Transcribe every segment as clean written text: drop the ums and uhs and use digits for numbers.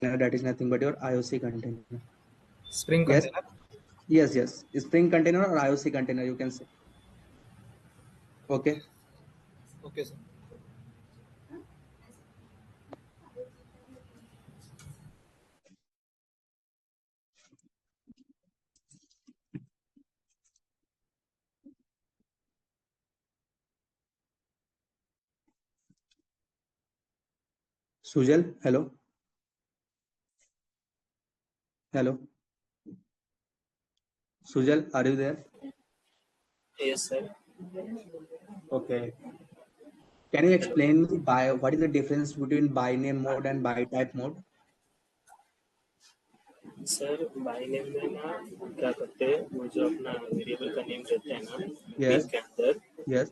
that is nothing but your IOC container. Spring Yes? container? Yes. Spring container or IOC container, you can say. Okay. Okay, sir. Sujal, hello. Hello. Sujal, are you there? Yes, sir. Okay. Can you explain me by what is the difference between by name mode and by type mode? Sir by name में ना क्या करते हैं, वो जो अपना variable का name रहता है ना मेन Yes. के अंदर, Yes.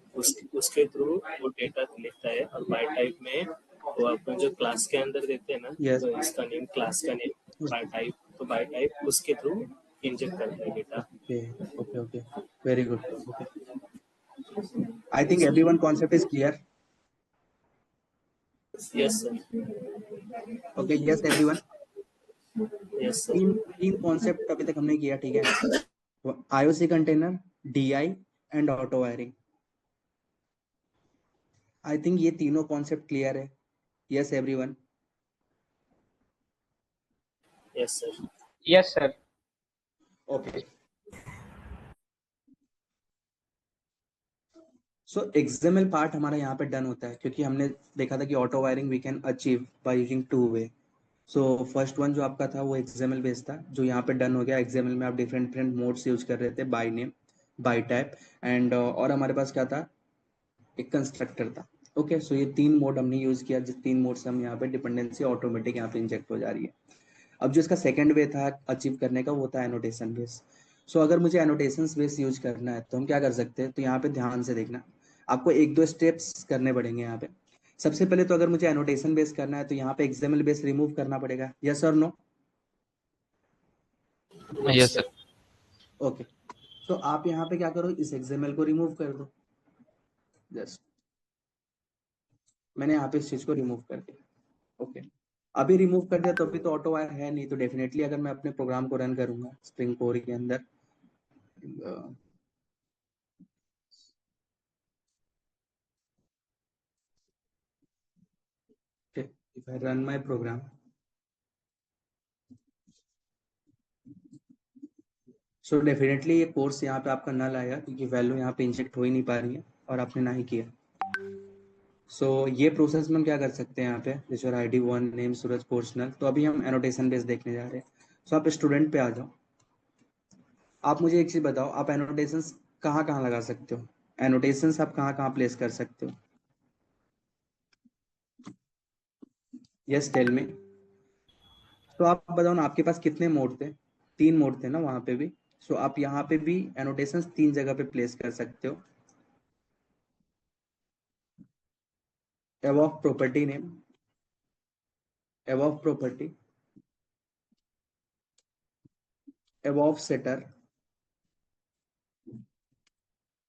उसके थ्रू वो डेटा लिखता है। और बाय टाइप में वो अपन जो क्लास के अंदर देते हैं ना, Yes. तो इसका नेम क्लास का नेम बाय टाइप, तो बाय टाइप उसके थ्रू इंजेक्ट करता है data. Okay. Very good. Okay. I think everyone concept is clear. Yes sir. Okay. Yes, everyone. Yes sir. तीन कॉन्सेप्ट अभी तक हमने किया, ठीक है। IOC container, DI and auto wiring. I think ये तीनों कॉन्सेप्ट क्लियर है। Yes everyone. Yes sir. Yes sir. Okay. So XML part हमारा यहाँ पे डन होता है, क्योंकि हमने देखा था कि autowiring we can achieve by using two way. So first one जो आपका था वो XML बेस्ड था, जो यहाँ पे डन हो गया। XML में आप डिफरेंट मोड्स यूज कर रहे थे, by name, bye type and और हमारे पास क्या था, एक कंस्ट्रक्टर था। ओके, सो ये तीन मोड हमने यूज किया, जिस तीन मोड से हम यहाँ पे डिपेंडेंसी ऑटोमेटिक यहाँ पे इंजेक्ट हो जा रही है। अब जो इसका सेकंड वे था अचीव करने का, वो था एनोटेशन बेस। सो अगर मुझे एनोटेशन बेस यूज करना है तो हम क्या कर सकते हैं, तो यहाँ पे ध्यान से देखना, आपको एक दो स्टेप्स करने पड़ेंगे यहाँ पे। सबसे पहले तो अगर मुझे एनोटेशन बेस करना है तो यहाँ पे XML बेस रिमूव करना पड़ेगा। यस और नो? Yes sir. ओके, तो आप यहाँ पे क्या करो, इस XML को रिमूव कर दो। जस्ट मैंने यहाँ पे इस चीज को रिमूव कर दिया। ओके, अभी रिमूव कर दिया तो अभी तो ऑटो वायर है नहीं, तो डेफिनेटली अगर मैं अपने प्रोग्राम को रन करूंगा स्प्रिंग कोर के अंदर, if I run my program, so definitely ये कोर्स यहाँ पे आपका नल आएगा, क्योंकि वैल्यू यहाँ पे इंजेक्ट हो ही नहीं पा रही है और आपने ना ही किया। सो ये प्रोसेस में हम क्या कर सकते हैं यहाँ पे, जैसे ID 1 नेम सूरज पोर्शनल। तो अभी हम एनोटेशन बेस देखने जा रहे हैं। सो आप स्टूडेंट पे आ जाओ। आप मुझे एक चीज बताओ, आप एनोटेशंस कहाँ कहाँ लगा सकते हो? एनोटेशंस आप कहाँ कहाँ प्लेस कर सकते हो? Yes tell me. तो आप बताओ ना, आपके पास कितने मोड थे? तीन मोड थे ना वहां पे भी। सो आप यहाँ पे भी एनोटेशंस तीन जगह पे प्लेस कर सकते हो। above property name, above property, above setter,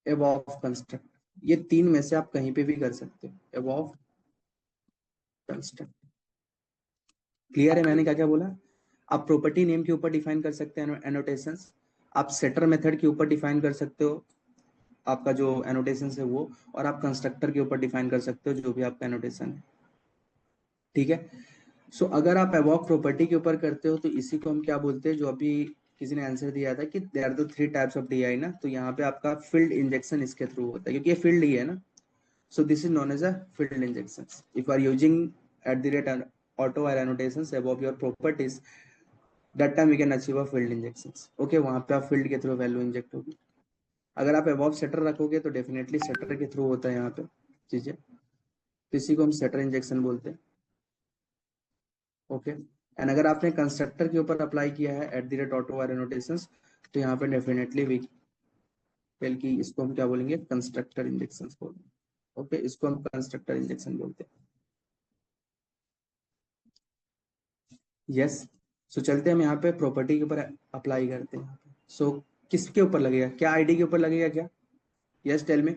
above construct। ये तीन में से आप कहीं पे भी कर सकते हो, above construct। क्लियर है मैंने क्या क्या बोला? आप प्रॉपर्टी नेम के ऊपर डिफाइन कर सकते हैं एनोटेशंस, आप सेटर मेथड के ऊपर डिफाइन कर सकते हो आपका जो एनोटेशन है वो, और आप कंस्ट्रक्टर के ऊपर डिफाइन कर सकते हो जो भी आपका एनोटेशन है। ठीक है। सो अगर आप अबव प्रॉपर्टी के ऊपर करते हो तो इसी को हम क्या बोलते हैं, जो अभी किसी ने आंसर दिया था कि there are the three types of DI ना, तो यहाँ पे आपका फील्ड इंजेक्शन इसके थ्रू होता है, क्योंकि ये फील्ड ही है ना। So this is known as a field injection. If you are using @ autowire annotations above your properties, that time we can achieve a field injections. Okay, वहां पे आप फील्ड के थ्रू वैल्यू इंजेक्ट होगी। अगर आप above shutter रखोगे तो definitely shutter के थ्रू होता है यहाँ पे चीजें, तो इसी को हम सेटर इंजेक्शन बोलते हैं। ओके, एंड अगर आपने कंस्ट्रक्टर के ऊपर अप्लाई किया है @ऑटो वायर एनोटेशंस, तो यहाँ पे डेफिनेटली वी बल्कि इसको हम क्या बोलेंगे, कंस्ट्रक्टर इंजेक्शंस बोलते हैं। ओके, इसको हम कंस्ट्रक्टर इंजेक्शन बोलते हैं। यस। सो चलते हैं हम यहाँ पे प्रॉपर्टी के ऊपर अप्लाई करते हैं। सो किसके ऊपर लगेगा, क्या ID के ऊपर लगेगा क्या? Yes tell me.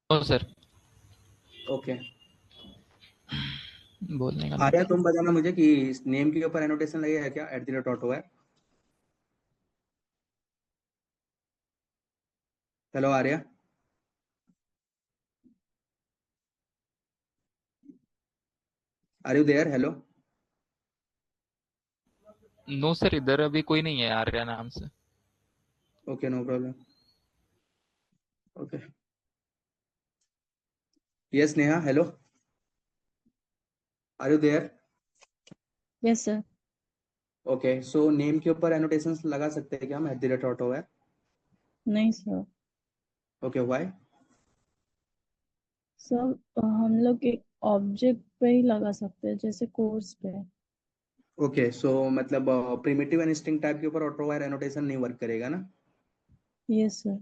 No sir. Okay, बोलने का आर्या, नहीं। तुम बताना मुझे कि नेम के ऊपर एनोटेशन लगेगा क्या @auto है? Hello Arya, are you there? Hello. No sir, इधर अभी कोई नहीं है आर्या नाम से। Okay, no problem. Okay, yes Neha, hello, are you there? Yes sir. Okay, so name के ऊपर एनोटेशन लगा सकते हैं क्या हम @auto है? नहीं सर। Okay, why? सर हम लोग एक ऑब्जेक्ट पे ही लगा सकते हैं, जैसे कोर्स पे। ओके, सो मतलब प्रिमिटिव एंड स्ट्रिंग टाइप के ऊपर ऑटो वायर एनोटेशन नहीं वर्क करेगा ना? Yes sir.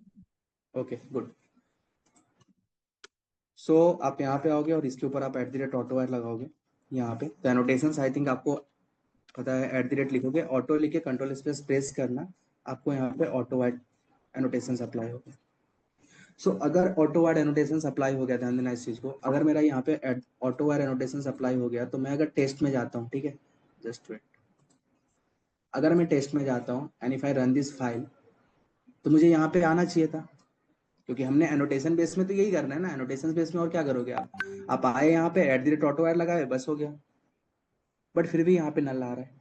Okay, good. So आप यहाँ पे आओगे और इसके ऊपर आप @auto वायर लगाओगे यहाँ पे। तो एनोटेशन आई थिंक आपको पता है, लिखोगे, ऑटो लिखे कंट्रोल स्पेस प्रेस करना, आपको यहाँ पे ऑटो वायर एनोटेशन अप्लाई होगा। सो अगर ऑटो वायर एनोटेशन अप्लाई हो गया, ध्यान देना इस चीज को, अगर मेरा यहाँ पे ऑटो वायर एनोटेशन अप्लाई हो गया तो मैं अगर टेस्ट में जाता हूँ, ठीक है, जस्ट वेट, अगर मैं टेस्ट में जाता हूँ and if I run this file, तो मुझे यहाँ पे आना चाहिए था, क्योंकि हमने एनोटेशन बेस में तो यही करना है ना। एनोटेशन बेस में और क्या करोगे आप आए यहाँ पे @auto वायर लगाए, बस हो गया। बट फिर भी यहाँ पे नल आ रहा है।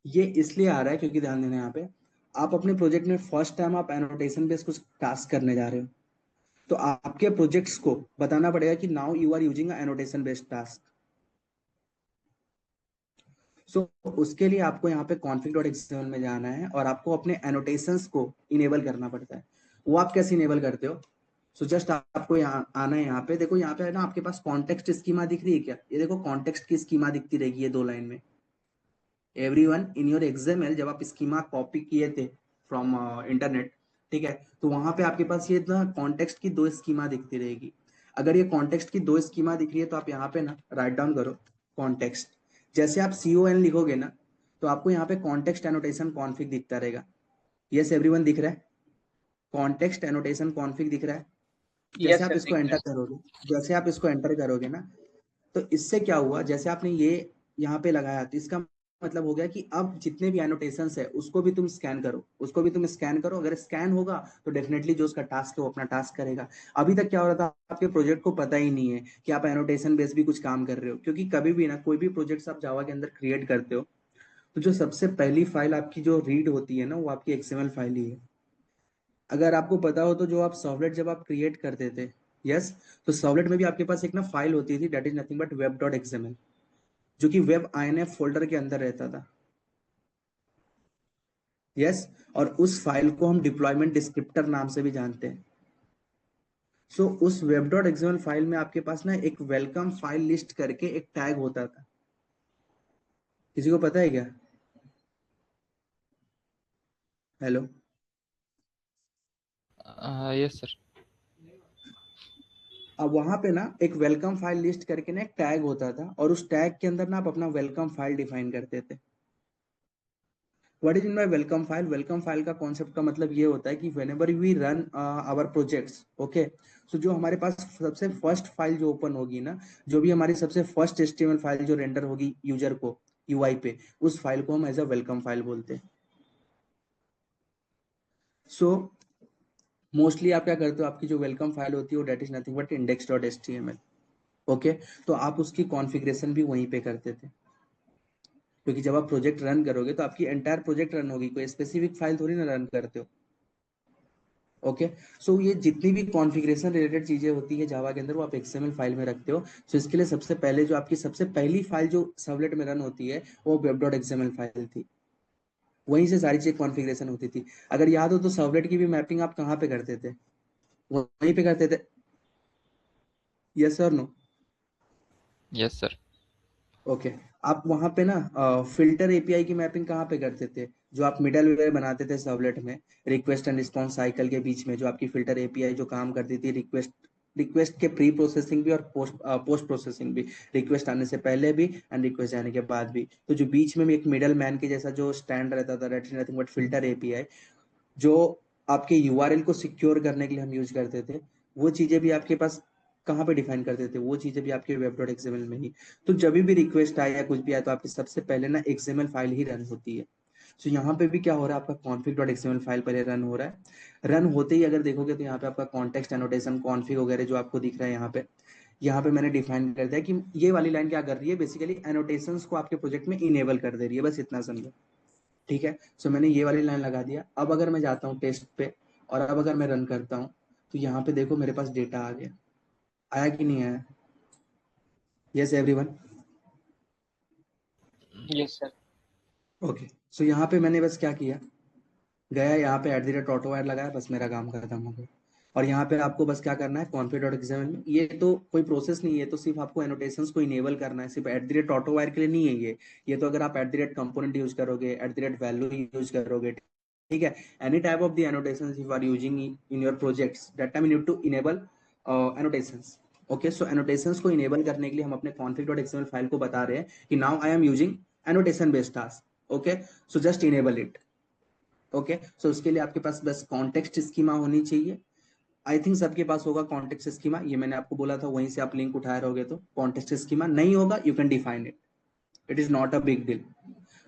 ये इसलिए आ रहा है क्योंकि ध्यान देना यहाँ पे, आप अपने प्रोजेक्ट में फर्स्ट टाइम आप एनोटेशन बेस कुछ टास्क करने जा रहे हो, तो आपके प्रोजेक्ट्स को बताना पड़ेगा कि now you are using annotation based task. So उसके लिए आपको यहाँ पे config.xml में जाना है और आपको अपने एनोटेशंस को इनेबल करना पड़ता है। वो आप कैसे इनेबल करते हो? सो जस्ट आपको यहाँ आना है, यहाँ पे देखो, यहाँ पे है ना आपके पास कॉन्टेक्स्ट स्कीमा दिख रही है क्या? ये देखो कॉन्टेक्स्ट की स्कीमा दिखती रहेगी ये 2 लाइन में। एवरीवन इन योर XML, जब आप स्कीमा कॉपी किए थे फ्रॉम इंटरनेट, ठीक है, तो वहां पे आपके पास ये ना कॉन्टेक्स्ट की 2 स्कीमा दिखती रहेगी। अगर ये कॉन्टेक्स्ट की 2 स्कीमा दिख रही है तो आप यहाँ पे ना राइट डाउन करो कॉन्टेक्स्ट। जैसे आप CON लिखोगे ना, तो आपको यहाँ पे कॉन्टेक्स्ट एनोटेशन कॉन्फिग दिखता रहेगा। यस एवरीवन, दिख रहा है? कॉन्टेक्स्ट एनोटेशन कॉन्फिग दिख रहा है? जैसे यस आप सर, इसको दिख रहा एंटर करोगे, जैसे आप इसको एंटर करोगे ना, तो इससे क्या हुआ, जैसे आपने ये यहाँ पे लगाया तो इसका मतलब हो गया कि अब जितने भी एनोटेशंस है उसको भी तुम स्कैन करो, उसको भी तुम स्कैन करो। अगर स्कैन होगा तो डेफिनेटली जो उसका टास्क है वो अपना टास्क करेगा। अभी तक क्या हो रहा था, आपके प्रोजेक्ट को पता ही नहीं है कि आप एनोटेशन बेस भी कुछ काम कर रहे हो, क्योंकि कभी भी ना कोई भी प्रोजेक्ट आप जावा के अंदर क्रिएट करते हो तो जो सबसे पहली फाइल आपकी जो रीड होती है ना, वो आपकी XML फाइल ही है। अगर आपको पता हो तो जो आप सर्वलेट जब आप क्रिएट करते थे, यस, तो सर्वलेट में भी आपके पास एक ना फाइल होती थी, that is nothing but web.xml, जो कि वेब INF फोल्डर के अंदर रहता था। यस, और उस फाइल को हम डिप्लॉयमेंट डिस्क्रिप्टर नाम से भी जानते हैं। सो उस web.xml फाइल में आपके पास ना एक वेलकम फाइल लिस्ट करके एक टैग होता था। किसी को पता है क्या? हेलो। Yes sir. अब वहां पे ना एक वेलकम फाइल लिस्ट करके ना एक टैग होता था, और उस टैग के अंदर ना आप अपना वेलकम फाइल डिफाइन करते थे। What is in my welcome file? Welcome file का कॉन्सेप्ट का मतलब ये होता है कि whenever we run our projects, okay, so जो हमारे पास सबसे फर्स्ट फाइल जो ओपन होगी ना, जो भी हमारी सबसे फर्स्ट HTML फाइल जो रेंडर होगी यूजर को UI पे, उस फाइल को हम एज अ वेलकम फाइल बोलते हैं। सो मोस्टली आप क्या करते हो, आपकी जो वेलकम फाइल होती है वो that is nothing but index.html। Okay, तो आप उसकी कॉन्फ़िगरेशन भी वहीं पे करते थे, क्योंकि जब आप प्रोजेक्ट रन करोगे तो आपकी एंटायर प्रोजेक्ट रन होगी, कोई स्पेसिफिक फाइल थोड़ी ना रन करते हो। ओके, सो ये जितनी भी कॉन्फ़िगरेशन रिलेटेड चीजें होती है जावा के अंदर, वो आप XML फाइल में रखते हो। सो इसके लिए सबसे पहले जो आपकी सबसे पहली फाइल जो सर्वलेट में रन होती है वो web.xml फाइल थी। वहीं से सारी चीज कॉन्फ़िगरेशन होती थी। अगर याद हो तो सर्वलेट की भी मैपिंग आप कहाँ पे करते थे? वहीं पे करते थे। यस और नो? Yes sir. ओके, आप वहां पे ना फिल्टर API की मैपिंग कहाँ पे करते थे? जो आप मिडलवेयर बनाते थे सर्वलेट में, रिक्वेस्ट एंड रिस्पॉन्स साइकिल के बीच में जो आपकी फिल्टर API जो काम करती थी, रिक्वेस्ट रिक्वेस्ट के प्री प्रोसेसिंग भी और पोस्ट प्रोसेसिंग भी, रिक्वेस्ट आने से पहले भी एंड रिक्वेस्ट आने के बाद भी। तो जो बीच में भी एक मिडल मैन के जैसा जो स्टैंड रहता था, that is nothing but filter API, जो आपके URL को सिक्योर करने के लिए हम यूज करते थे। वो चीजें भी आपके पास कहाँ पे डिफाइन करते थे, वो चीजें भी आपके वेब डॉट एक्सएमएल में ही। तो जब भी रिक्वेस्ट आए या कुछ भी आए तो आपकी सबसे पहले ना एक्सएमएल फाइल ही रन होती है। तो यहाँ पे भी क्या हो रहा है, आपका कॉन्फिग डॉट एक्सएमएल फाइल पहले रन हो रहा है। रन होते ही अगर देखोगे तो यहाँ पे आपका कॉन्टेक्स्ट एनोटेशन कॉन्फिग वगैरह जो आपको दिख रहा है यहाँ पे मैंने डिफाइन कर दिया कि ये वाली लाइन क्या कर रही है, बेसिकली एनोटेशंस को आपके प्रोजेक्ट में इनेबल कर दे रही है, बस इतना समझो। ठीक है, सो मैंने ये वाली लाइन लगा दिया। अब अगर मैं जाता हूँ टेस्ट पे और अब अगर मैं रन करता हूँ तो यहाँ पे देखो मेरे पास डेटा आ गया, आया कि नहीं आया? Yes everyone? Yes sir. Okay, so यहाँ पे मैंने बस क्या किया, गया यहाँ पे @AutoWire लगाया, बस मेरा काम खत्म हो गया। और यहाँ पे आपको बस क्या करना है, कॉन्फिग डॉट एक्सएमएल में, ये तो कोई प्रोसेस नहीं है, तो सिर्फ आपको एनोटेशंस को इनेबल करना है, सिर्फ @AutoWire के लिए नहीं है ये तो अगर आप @कंपोनेंट यूज करोगे, @वैल्यू यूज करोगे, ठीक है, any type of the annotations you are using in your projects, that time you need to enable annotations. Okay, so annotations को इनेबल करने के लिए हम अपने कॉन्फिग डॉट एक्सएमएल फाइल को बता रहे हैं कि now I am using annotation based task. Okay, so just enable it. Okay, so उसके लिए आपके पास बस कॉन्टेक्स्ट स्कीमा होनी चाहिए। आई थिंक सबके पास होगा कॉन्टेक्स्ट स्कीमा, ये मैंने आपको बोला था, वहीं से आप लिंक उठाए रहोगे। तो कॉन्टेक्स्ट स्कीमा नहीं होगा, you can define it, it is not a big deal.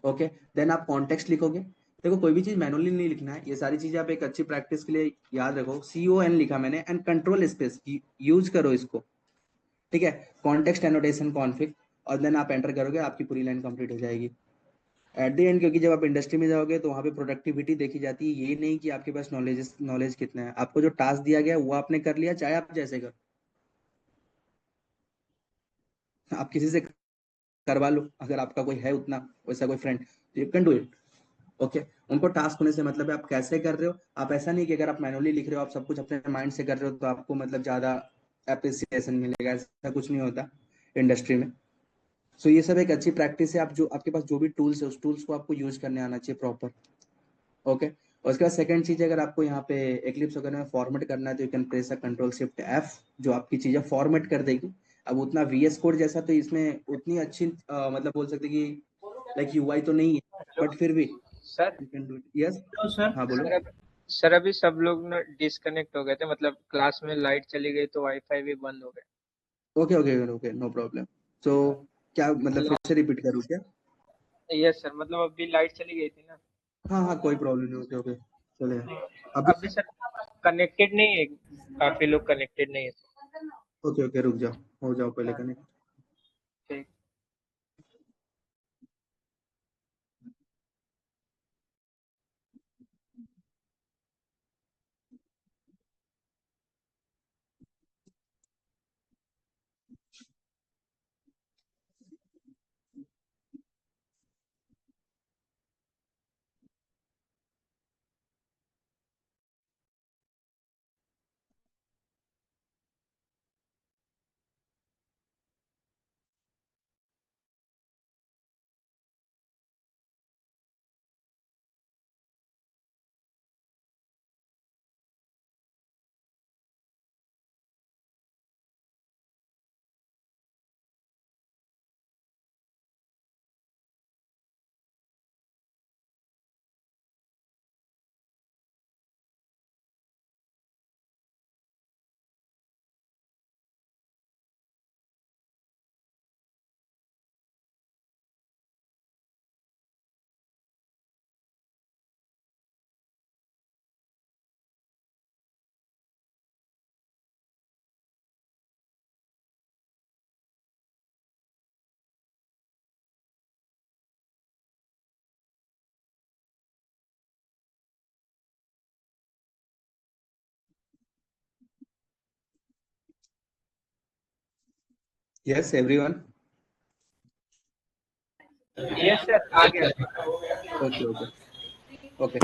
Okay, then आप कॉन्टेक्स्ट लिखोगे। देखो कोई भी चीज मैनुअली नहीं लिखना है, ये सारी चीजें आप एक अच्छी प्रैक्टिस के लिए याद रखो। CON लिखा मैंने एंड कंट्रोल स्पेस यूज करो इसको, ठीक है, कॉन्टेक्स्ट एनोटेशन कॉन्फिग, और देन आप एंटर करोगे, आपकी पूरी लाइन कंप्लीट हो जाएगी एट द एंड। क्योंकि जब आप इंडस्ट्री में जाओगे तो वहाँ पे प्रोडक्टिविटी देखी जाती है, ये नहीं कि आपके पास नॉलेज कितना है। आपको जो टास्क दिया गया वो आपने कर लिया, चाहे आप जैसे करो, आप किसी से करवा लो, अगर आपका कोई है उतना वैसा कोई friend, you can do it. Okay, उनको टास्क होने से मतलब है आप कैसे कर रहे हो। आप ऐसा नहीं कि अगर आप मैनुअली लिख रहे हो, आप सब कुछ अपने माइंड से कर रहे हो तो आपको मतलब ज्यादा एप्रिसिएशन मिलेगा, ऐसा कुछ नहीं होता इंडस्ट्री में। सो ये सब एक अच्छी प्रैक्टिस है। आप जो आपके पास जो भी टूल्स है उस टूल्स को आपको यूज करने आना चाहिए प्रॉपर। ओके, और उसके बाद सेकंड चीज, अगर आपको यहाँ पे एक्लिप्स वगैरह में फॉर्मेट करना है तो यू कैन प्रेस Ctrl+Shift+F, जो आपकी चीजें फॉर्मेट कर देगी। अब उतना VS कोड जैसा तो इसमें उतनी अच्छी मतलब बोल सकते कि लाइक UI तो नहीं है, बट फिर भी sir you can do it. Yes, sir हाँ बोलो। सर अभी सब लोग ना डिस्कनेक्ट हो गए थे, मतलब क्लास में लाइट चली गई तो वाईफाई भी बंद हो गया। Okay okay okay, no problem. So क्या मतलब फिर से रिपीट करूँ क्या? यस सर, मतलब अभी लाइट चली गई थी ना। हाँ हाँ, कोई प्रॉब्लम नहीं, ओके ओके चलेगा अभी। अभी सर कनेक्टेड नहीं है, काफी लोग कनेक्टेड नहीं है। ओके ओके, रुक जाओ, हो जाओ पहले कनेक्ट। ठीक। Yes everyone? यस सर, आ गया। Okay okay okay,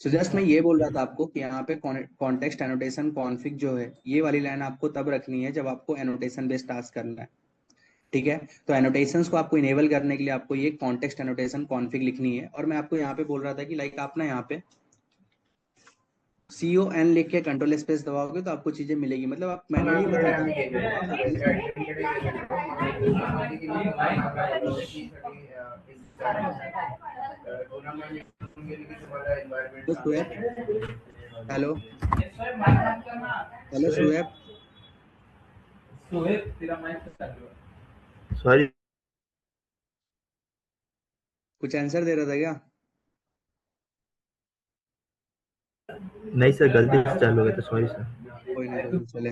so just मैं ये बोल रहा था आपको कि यहाँ पे कॉन्टेक्स्ट एनोटेशन कॉन्फिग जो है, ये वाली लाइन आपको तब रखनी है जब आपको एनोटेशन बेस्ड टास्क करना है। ठीक है, तो एनोटेशंस को आपको इनेबल करने के लिए आपको ये कॉन्टेक्स्ट एनोटेशन कॉन्फिग लिखनी है। और मैं आपको यहाँ पे बोल रहा था कि लाइक आप ना यहाँ पे CON लिख के कंट्रोल स्पेस दबाओगे तो आपको चीजें मिलेगी, मतलब आप मैनुअली मत लिखो। हेलो हेलो शुएब, सॉरी कुछ आंसर दे रहा था क्या? नहीं सर, गलती से चालू हो गया था, सॉरी सर। कोई नहीं चले।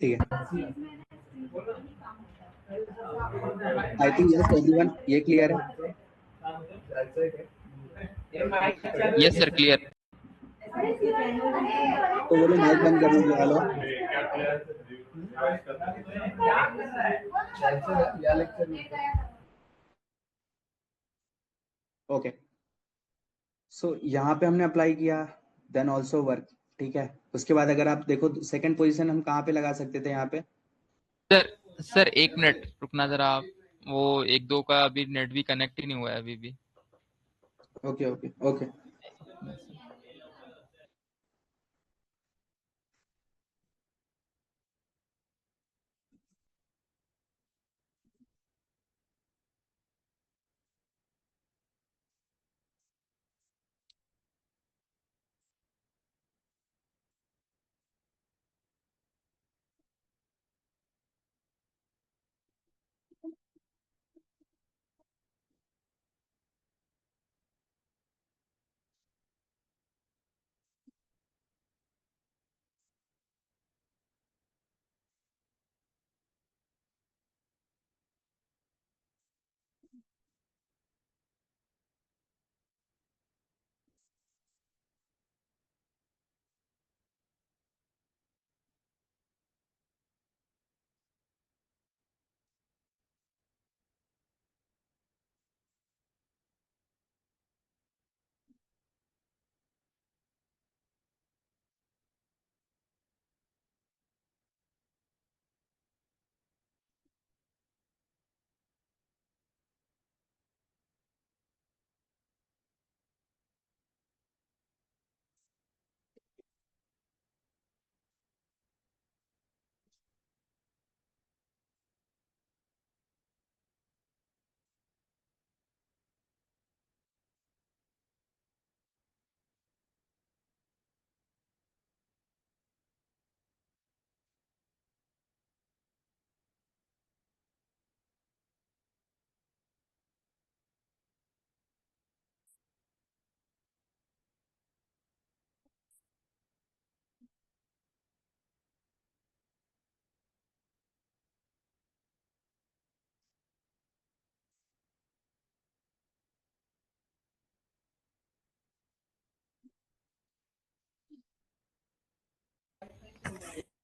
ठीक है, आई थिंक यस एवरीवन, ये क्लियर है? Yes sir, clear. तो बोलो माइक बंद करने के। हेलो ओके, सो यहाँ पे हमने अप्लाई किया, देन ऑल्सो वर्क। ठीक है, उसके बाद अगर आप देखो सेकंड पोजीशन हम कहाँ पे लगा सकते थे यहाँ पे? सर सर 1 मिनट रुकना जरा आप। वो 1-2 का अभी नेट भी कनेक्ट ही नहीं हुआ है अभी भी। ओके ओके ओके,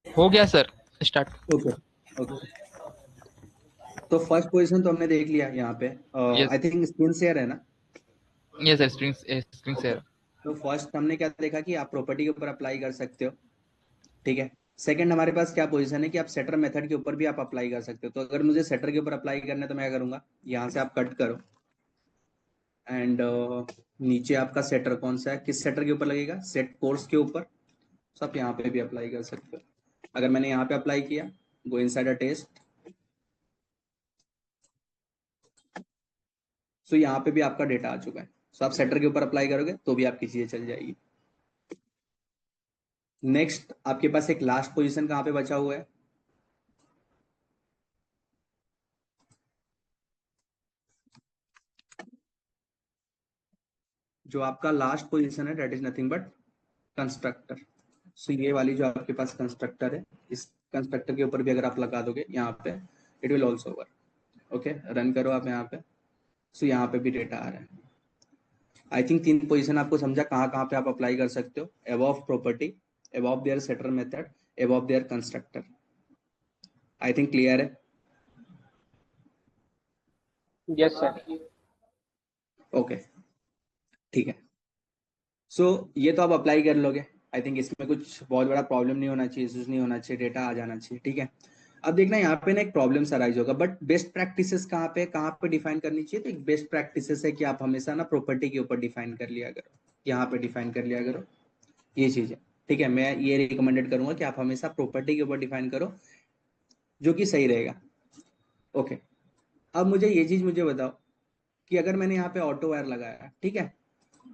हो गया सर, स्टार्ट। Okay okay. तो फर्स्ट पोजीशन तो हमने देख लिया यहाँ पे। Yes I think screen share है ना? Yes sir, screen okay, share. तो फर्स्ट हमने क्या देखा कि आप प्रॉपर्टी के ऊपर अप्लाई कर सकते हो। ठीक है, सेकंड हमारे पास क्या पोजीशन है कि आप सेटर मेथड के ऊपर भी आप अप्लाई कर सकते हो। तो अगर मुझे सेटर के ऊपर अप्लाई करना है तो मैं क्या करूंगा, यहाँ से आप कट करो एंड नीचे आपका सेटर कौन सा है, किस सेटर के ऊपर लगेगा, सेट कोर्स के ऊपर। तो आप यहाँ पे भी अप्लाई कर सकते हो। अगर मैंने यहाँ पे अप्लाई किया, गो इनसाइड अ टेस्ट, सो यहाँ पे भी आपका डेटा आ चुका है। सो आप सेटर के ऊपर अप्लाई करोगे तो भी आपकी चीजें चल जाएगी। नेक्स्ट आपके पास एक लास्ट पोजीशन कहाँ पे बचा हुआ है? जो आपका लास्ट पोजीशन है that is nothing but constructor. So ये वाली जो आपके पास कंस्ट्रक्टर है, इस कंस्ट्रक्टर के ऊपर भी अगर आप लगा दोगे यहाँ पे, it will also work. Okay, run करो आप यहाँ पे। सो यहाँ पे भी डेटा आ रहा है। आई थिंक 3 पोजीशन आपको समझा कहाँ कहाँ पे आप अप्लाई कर सकते हो। Above property, above their setter method, above their constructor. I think clear है? Yes sir. ओके ठीक है, सो ये तो आप अप्लाई कर लोगे। आई थिंक इसमें कुछ बहुत बड़ा प्रॉब्लम नहीं होना चाहिए, इश्यूज नहीं होना चाहिए, डेटा आ जाना चाहिए। ठीक है, अब देखना यहाँ पे ना एक प्रॉब्लम अराइज होगा, बट बेस्ट प्रैक्टिसेस कहाँ पे डिफाइन करनी चाहिए। तो एक बेस्ट प्रैक्टिसेस है कि आप हमेशा ना प्रॉपर्टी के ऊपर डिफाइन कर लिया करो, यहाँ पे डिफाइन कर लिया करो ये चीजें। ठीक है, मैं ये रिकमेंडेड करूंगा कि आप हमेशा प्रॉपर्टी के ऊपर डिफाइन करो, जो कि सही रहेगा। ओके, अब मुझे ये चीज मुझे बताओ कि अगर मैंने यहाँ पे ऑटो वायर लगाया, ठीक है,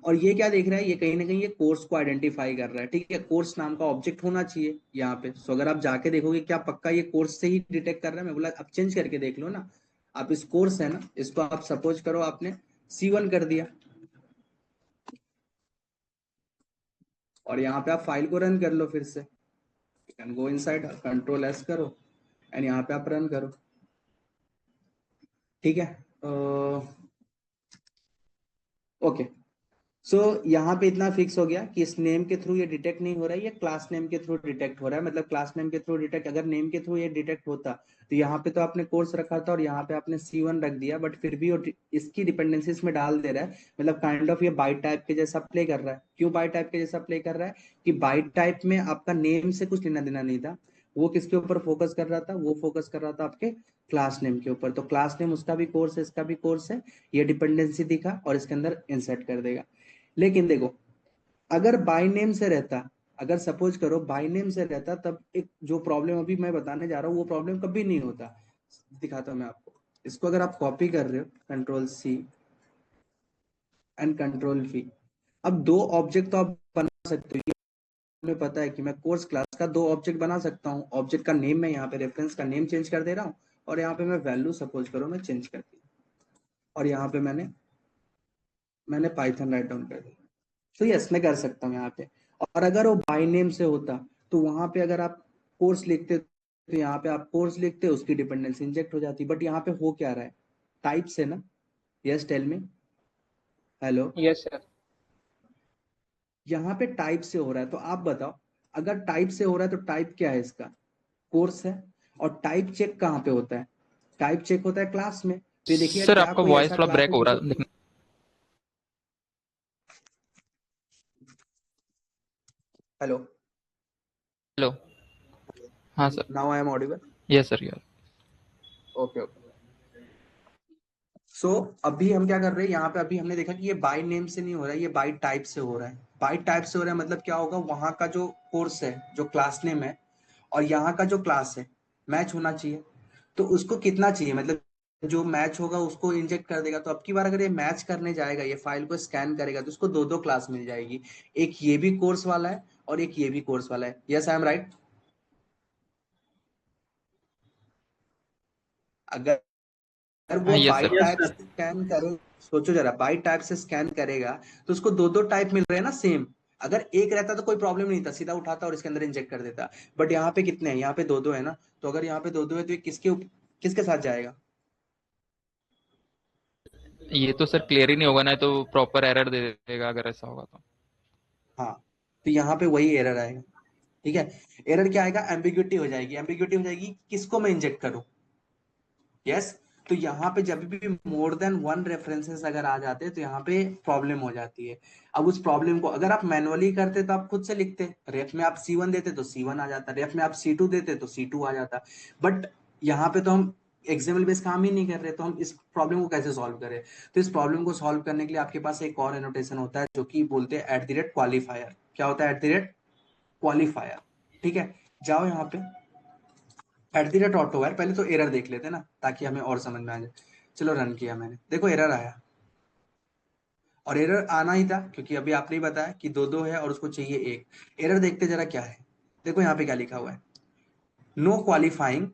और ये क्या देख रहा है, ये कहीं ना कहीं ये कोर्स को आइडेंटिफाई कर रहा है, ठीक है, कोर्स नाम का ऑब्जेक्ट होना चाहिए यहाँ पे। सो अगर आप जाके देखोगे क्या पक्का ये कोर्स से ही डिटेक्ट कर रहा है? मैं बोला अब चेंज करके देख लो ना। आप इस कोर्स है ना, इसको आप सपोज करो आपने C1 कर दिया, और यहाँ पे आप फाइल को रन कर लो फिर से, you can go inside, Ctrl+S करो एंड यहाँ पे आप रन करो, ठीक है। ओके, सो यहाँ पे इतना फिक्स हो गया कि इस नेम के थ्रू ये डिटेक्ट नहीं हो रहा है, ये क्लास नेम के थ्रू डिटेक्ट हो रहा है। मतलब क्लास नेम के थ्रू डिटेक्ट, अगर नेम के थ्रू ये डिटेक्ट होता तो यहाँ पे तो आपने कोर्स रखा था और यहाँ पे आपने C1 रख दिया, बट फिर भी वो इसकी डिपेंडेंसीज में डाल दे रहा है। मतलब काइंड ऑफ ये बाइट टाइप के जैसा प्ले कर रहा है। क्यों बाइट टाइप के जैसा प्ले कर रहा है? कि बाइट टाइप में आपका नेम से कुछ लेना देना नहीं था, वो किसके ऊपर फोकस कर रहा था? वो फोकस कर रहा था आपके क्लास नेम के ऊपर। तो क्लास नेम उसका भी कोर्स है, इसका भी कोर्स है, ये डिपेंडेंसी दिखा और इसके अंदर इंसर्ट कर देगा। लेकिन देखो, अगर बाय नेम से रहता, अगर सपोज करो बाय नेम से रहता, तब एक जो प्रॉब्लम अभी मैं बताने जा रहा हूँ वो प्रॉब्लम कभी नहीं होता। दिखाता हूं मैं आपको। इसको अगर आप कॉपी कर रहे हो, Ctrl+C एंड Ctrl+V, अब दो ऑब्जेक्ट तो आप बना सकते हो। ये हमें पता है कि मैं कोर्स क्लास का दो ऑब्जेक्ट बना सकता हूँ। ऑब्जेक्ट का नेम मैं यहाँ पे रेफरेंस का नेम चेंज कर दे रहा हूँ, और यहाँ पे मैं वैल्यू सपोज करो मैं चेंज कर दी, और यहाँ पे मैंने पाइथन राइट डाउन कर दिया। तो यस, मैं कर सकता हूँ यहाँ पे। और अगर वो बाय नेम से होता तो वहां पे अगर आप कोर्स लिखते तो यहाँ पे आप कोर्स लिखते, उसकी डिपेंडेंसी इंजेक्ट हो जाती। बट यहाँ पे हो क्या रहा है? टाइप से ना। Yes, tell me. Hello. Yes sir. यहाँ पे टाइप से हो रहा है, तो आप बताओ, अगर टाइप से हो रहा है तो टाइप क्या है इसका? कोर्स है। और टाइप चेक कहाँ पे होता है? टाइप चेक होता है क्लास में। तो ये देखिए, सर क्या आपका कोई वॉइस ऐसा थोड़ा क्लास ब्रेक है हो रहा जिसे, है। Hello, hello. हाँ sir. Now I am audible? Yes sir यार। Okay okay. सो अभी हम क्या कर रहे हैं यहाँ पे? अभी हमने देखा कि ये बाय नेम से नहीं हो रहा है, ये बाय टाइप से हो रहा है। बाय टाइप से हो रहा है मतलब क्या होगा? वहां का जो कोर्स है, जो क्लास नेम है, और यहाँ का जो क्लास है, मैच होना चाहिए। तो उसको कितना चाहिए? मतलब जो मैच होगा उसको इंजेक्ट कर देगा। तो अब की बार अगर ये मैच करने जाएगा, ये फाइल को स्कैन करेगा, तो उसको दो दो क्लास मिल जाएगी। एक ये भी कोर्स वाला है और एक ये भी कोर्स वाला है। Yes, I am right? अगर अगर हाँ वो yes by sir. Yes type sir. से स्कैन करे, सोचो जरा, बाई टाइप से स्कैन करेगा तो उसको दो दो टाइप मिल रहे हैं ना, सेम। अगर एक रहता तो कोई प्रॉब्लम नहीं था, सीधा उठाता और इसके अंदर इंजेक्ट कर देता। बट यहाँ पे कितने हैं? यहाँ पे दो दो है ना। तो अगर यहाँ पे दो दो है तो ये किसके साथ जाएगा? ये तो सर क्लियर ही नहीं होगा ना, तो प्रॉपर एरर दे देगा अगर ऐसा होगा तो। हाँ, तो यहाँ पे वही एरर आएगा। ठीक है, एरर क्या आएगा? एम्बिग्यूटी हो जाएगी। एम्बिग्यूटी हो जाएगी, किसको मैं इंजेक्ट करूं? यस। तो यहाँ पे जब भी मोर देन वन रेफरेंसेस अगर आ जाते हैं तो यहाँ पे प्रॉब्लम हो जाती है। अब उस प्रॉब्लम को अगर आप मैनुअली करते तो आप खुद से लिखते, रेफ में आप C1 देते तो C1 आ जाता, रेफ में आप C2 देते तो C2 आ जाता। बट यहाँ पे तो हम एक्सएमएल बेस काम ही नहीं कर रहे, तो हम इस प्रॉब्लम को कैसे सॉल्व करें? तो इस प्रॉब्लम को सॉल्व करने के लिए आपके पास एक और एनोटेशन होता है जो कि बोलते हैं @क्वालिफायर। क्या होता है @क्वालिफायर? ठीक है, जाओ यहाँ पे @ऑटोवायर। पहले तो एरर देख लेते हैं ना, ताकि हमें और समझ में आ जाए। चलो, रन किया मैंने, देखो एरर आया। और एरर आना ही था क्योंकि अभी आपने ही बताया कि दो दो है और उसको चाहिए एक। एरर देखते जरा क्या है। देखो यहाँ पे क्या लिखा हुआ है, no qualifying.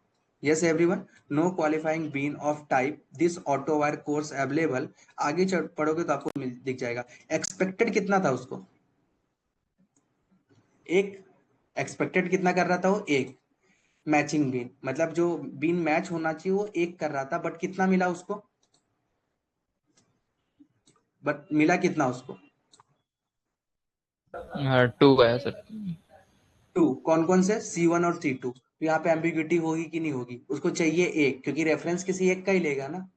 Yes everyone, no qualifying bean of type this auto wire course available. आगे पढ़ोगे तो आपको दिख जाएगा। एक्सपेक्टेड कितना था उसको? एक। एक्सपेक्टेड कितना कर रहा था वो? एक। मैचिंग बीन मतलब जो बीन मैच होना चाहिए वो एक कर रहा था, बट कितना मिला उसको? बट मिला कितना उसको? 2 है सर। टू। कौन कौन से? C1 और C2। तो यहाँ पे एम्बिग्यूटी होगी कि नहीं होगी? उसको चाहिए एक, क्योंकि रेफरेंस किसी एक का ही लेगा ना।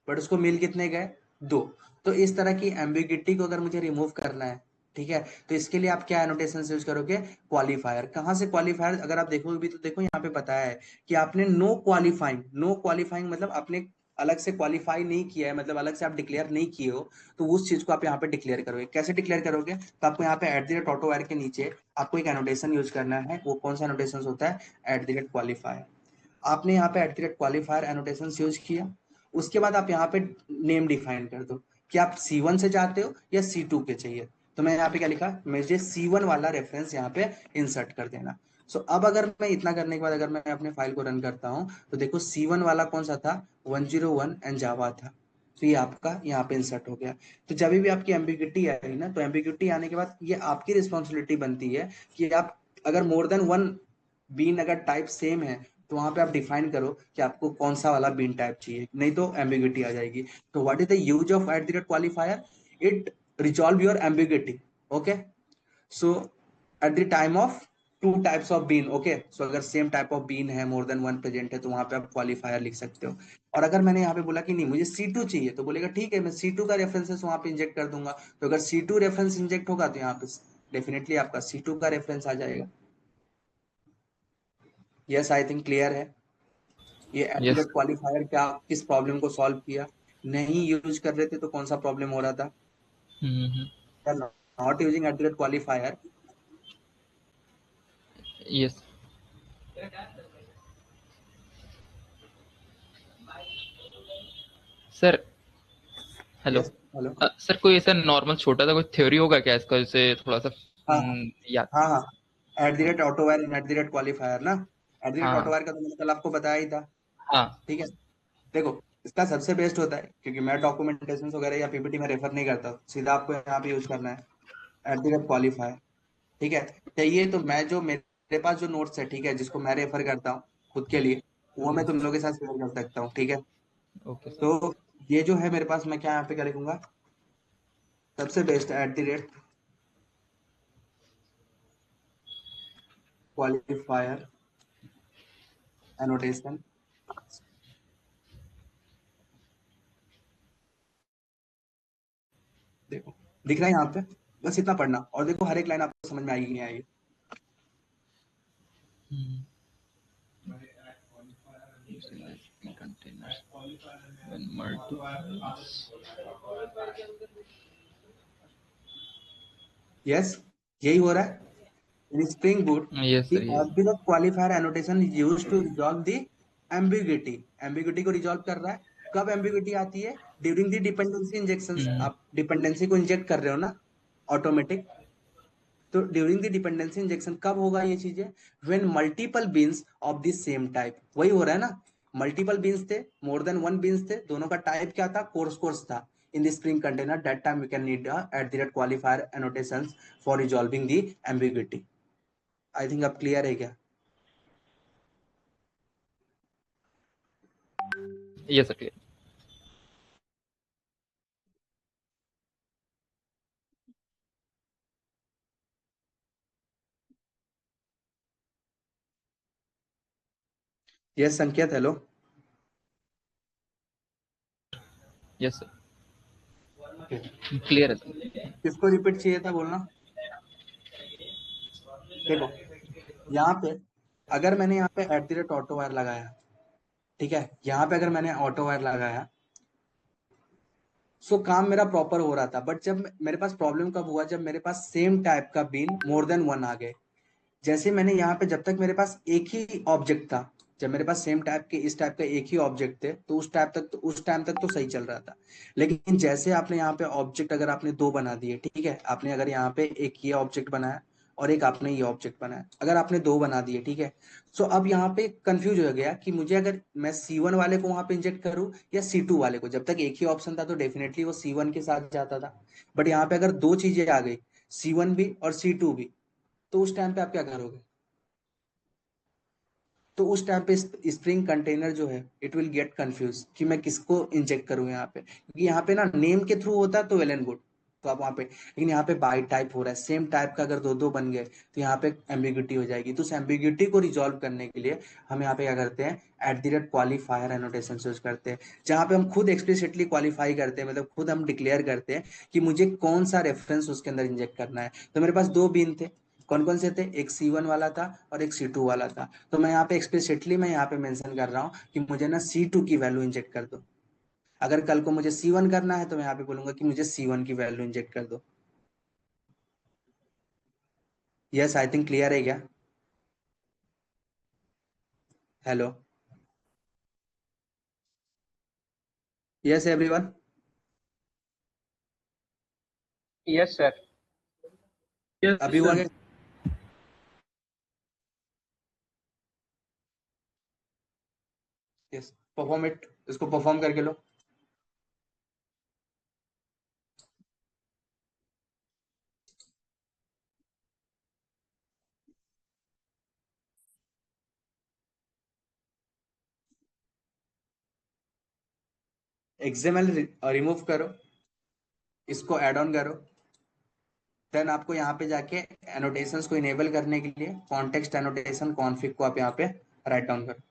बट उसको मिल कितने गए? दो। तो इस तरह की एम्बिग्यूटी को अगर मुझे रिमूव करना है, ठीक है, तो इसके लिए आप क्या एनोटेशन यूज करोगे? क्वालिफायर। कहां से क्वालिफायर? अगर आप देखोगे भी तो देखो यहाँ पे बताया है कि आपने नो क्वालिफाइंग। नो क्वालिफाइंग मतलब आपने अलग से क्वालिफाई नहीं किया है, मतलब अलग से आप डिक्लेयर नहीं किए हो, तो उस चीज को आप यहाँ पे डिक्लेयर करोगे। कैसे डिक्लेयर करोगे? तो आपको यहाँ पे @ऑटोवायर के नीचे आपको एक एनोटेशन यूज करना है। वो कौन सा एनोटेशन होता है? @क्वालिफायर। आपने यहाँ पे @क्वालिफायर एनोटेशन यूज किया, उसके बाद आप यहाँ पे नेम डिफाइन कर दो कि आप C1 से चाहते हो या C2 के चाहिए। तो मैं यहाँ पे क्या लिखा, मुझे C1 वाला रेफरेंस यहाँ पे इंसर्ट कर देना। सो अब अगर मैं इतना करने के बाद अगर मैं अपने फाइल को रन करता हूँ तो देखो C1 वाला कौन सा था, 101 एंड जावा था। तो ये आपका यहाँ पे इंसर्ट हो गया। तो जब भी आपकी एम्बिग्यूटी आई ना, तो एम्बिग्यूटी आने के बाद ये आपकी रिस्पॉन्सिबिलिटी बनती है कि आप अगर मोर देन वन बीन अगर टाइप सेम है तो वहां पे आप डिफाइन करो कि आपको कौन सा वाला बीन टाइप चाहिए, नहीं तो एम्बिग्यूटी आ जाएगी। तो what is the use of at the rate qualifier, it resolve your ambiguity. Okay, so at the time of two types of bean, okay, so अगर सेम टाइप ऑफ बीन है, more than one present है, तो वहां पे आप qualifier लिख सकते हो। और अगर मैंने यहाँ पे बोला कि नहीं मुझे C2 चाहिए, तो बोलेगा ठीक है मैं C2 का रेफरेंसेस वहां पे इंजेक्ट कर दूंगा। तो अगर C2 रेफरेंस इंजेक्ट होगा तो यहाँ पे डेफिनेटली आपका C2 का रेफरेंस आ जाएगा। यस, आई थिंक क्लियर है। ये यस। एट क्वालिफायर क्या किस प्रॉब्लम को सॉल्व किया, नहीं यूज कर रहे थे तो कौन सा प्रॉब्लम हो रहा था, hmm. Not using at qualifier. Yes sir. Hello. Yes, hello. Sir कोई ऐसा नॉर्मल छोटा सा कोई थ्योरी होगा क्या इसका, जैसे थोड़ा सा हाँ याद। हाँ हाँ, एट ऑटोवायर इन एट क्वालिफायर ना, एट हाँ ऑटोवायर का तो मैंने कल आपको बताया ही था। हाँ। ठीक है, देखो इसका सबसे बेस्ट होता है, क्योंकि मैं डॉक्यूमेंटेशन वगैरह या पीपीटी में रेफर नहीं करता, सीधा आपको यहाँ पे यूज करना है एट क्वालिफायर। ठीक है, चाहिए तो मैं जो मेरे पास जो नोट्स है, ठीक है, जिसको मैं रेफर करता हूँ खुद के लिए, वो मैं तुम लोगों के साथ शेयर कर सकता हूँ। ठीक है, ओके सर। तो ये जो है मेरे पास, मैं क्या यहाँ पे क्या लिखूंगा, सबसे बेस्ट एट क्वालिफायर एनोटेशन। देखो दिख रहा है यहाँ पे, बस इतना पढ़ना, और देखो हर एक लाइन आपको समझ में आएगी कि नहीं आएगी। कंटेनर्स when multiple यस, यही हो रहा है in Spring Boot. Yes The sir yes. object qualifier annotation is used to resolve the ambiguity. Ambiguity को resolve कर रहा है। कब ambiguity आती है, ड्यूरिंग द डिपेंडेंसी इंजेक्शन। आप डिपेंडेंसी को इंजेक्ट कर रहे हो ना, ऑटोमेटिक, तो ड्यूरिंग द डिपेंडेंसी इंजेक्शन कब होगा ये चीजें, when multiple beans of the same type. वही हो रहा है ना, मल्टीपल बीन्स थे, मोर देन वन बीन्स थे, दोनों का टाइप क्या था, कोर्स था। In the spring container that time we can need at the rate qualifier annotations for resolving the ambiguity. I think अब क्लियर है क्या। Yes sir clear. Yes Sanket, hello. Yes sir clear है sir. किसको repeat चाहिए था बोलना। देखो यहाँ पे अगर मैंने यहाँ पे eight the rate auto wire लगाया, ठीक है, यहाँ पे अगर मैंने ऑटो वायर लगाया, सो काम मेरा प्रॉपर हो रहा था। बट जब मेरे पास प्रॉब्लम कब हुआ, जब मेरे पास सेम टाइप का बीन मोर देन वन आ गए। जैसे मैंने यहाँ पे, जब तक मेरे पास एक ही ऑब्जेक्ट था, जब मेरे पास सेम टाइप के इस टाइप का एक ही ऑब्जेक्ट थे, तो उस टाइम तक तो सही चल रहा था। लेकिन जैसे आपने यहाँ पे ऑब्जेक्ट अगर आपने दो बना दिए, ठीक है, आपने अगर यहाँ पे एक ये ऑब्जेक्ट बनाया और एक आपने ये ऑब्जेक्ट बनाया, अगर आपने दो बना दिए, ठीक है, सो अब यहाँ पे कंफ्यूज हो गया कि मुझे अगर मैं C1 वाले को वहां पे इंजेक्ट करूं या C2 वाले को। जब तक एक ही ऑप्शन था तो डेफिनेटली वो C1 के साथ जाता था। बट यहाँ पे अगर दो चीजें आ गई, C1 भी और C2 भी, तो उस टाइम पे आप क्या करोगे। तो उस टाइम पे स्प्रिंग कंटेनर जो है इट विल गेट कंफ्यूज कि मैं किसको इंजेक्ट करूं यहाँ पे, क्योंकि यहाँ पे ना नेम के थ्रू होता है तो वेल एंड गुड, तो आप वहां पे, लेकिन यहाँ पे बाई टाइप हो रहा है, सेम टाइप का अगर दो दो बन गए तो यहाँ पे एम्बिग्यूटी हो जाएगी। तो उस एम्बिग्यूटी को रिजॉल्व करने के लिए हम यहाँ पे क्या करते हैं, eight the rate qualifier annotation use करते हैं, जहां पे हम खुद एक्सप्लिसिटली क्वालिफाई करते हैं, मतलब खुद हम डिक्लेयर करते हैं कि मुझे कौन सा रेफरेंस उसके अंदर इंजेक्ट करना है। तो मेरे पास दो बीन थे, कौन कौन से थे, एक C1 वाला था और एक C2 वाला था। तो मैं यहाँ पे एक्सप्लिसिटली मैं यहाँ पे मेंशन कर रहा हूँ कि मुझे ना C2 की वैल्यू इंजेक्ट कर दो। अगर कल को मुझे C1 करना है तो मैं यहाँ पे बोलूंगा कि मुझे C1 की वैल्यू इंजेक्ट कर दो। यस, आई थिंक क्लियर है क्या। Hello. Yes everyone? Yes sir. अभी हुआ क्या? यस, परफॉर्म इट, इसको परफॉर्म करके लो। एक्सएमएल रिमूव करो, इसको ऐड ऑन करो। देन आपको यहाँ पे जाके एनोटेशंस को इनेबल करने के लिए कॉन्टेक्स्ट एनोटेशन कॉन्फिग को आप यहाँ पे राइट डाउन करो।